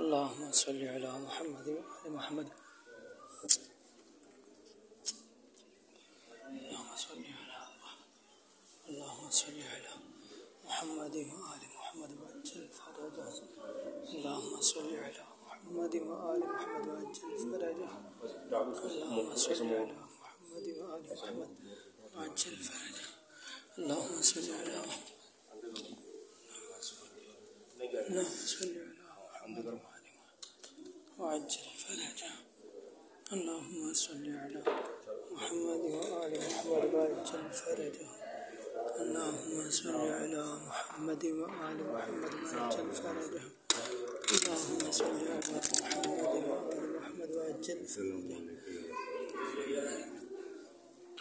اللهم صل على محمد وآل محمد. اللهم صل على محمد وآل محمد وعجل فرجه. اللهم صل على محمد وآل محمد وعجل فرجه. اللهم صل على محمد وآل محمد وعجل فرجه. اللهم صل على محمد وعجل فرجه. اللهم صل على محمد وآل محمد وعجل فرجه. اللهم صل على محمد وآل محمد وعجل فرجه. اللهم صل على محمد وآل محمد وعجل فرجه.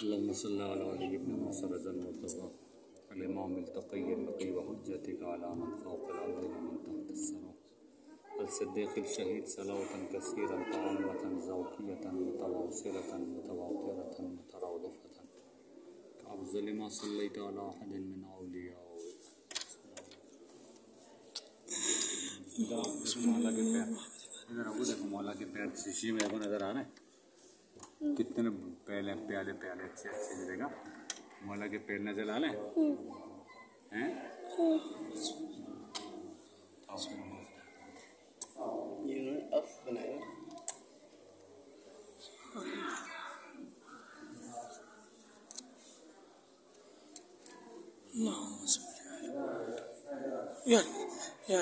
اللهم صل على علي بن موسى المرتضى الإمام التقي النقي وحجتك على من فوق الأرض ومن تحت الثرى الصديق الشهيد صلاة كثيرة طامة زوقية متواصلة متواترة مترادفة كأفضل ما صليت على أحد من أولياء. ادھر ابو دیکھو مولا کے پیر شیشے میں کو نظر آ رہے ہیں کتنے پیالے پیالے پیالے اچھے اچھے دیکھا مولا کے پیر نظر آ رہے ہیں. اللهم صل على يا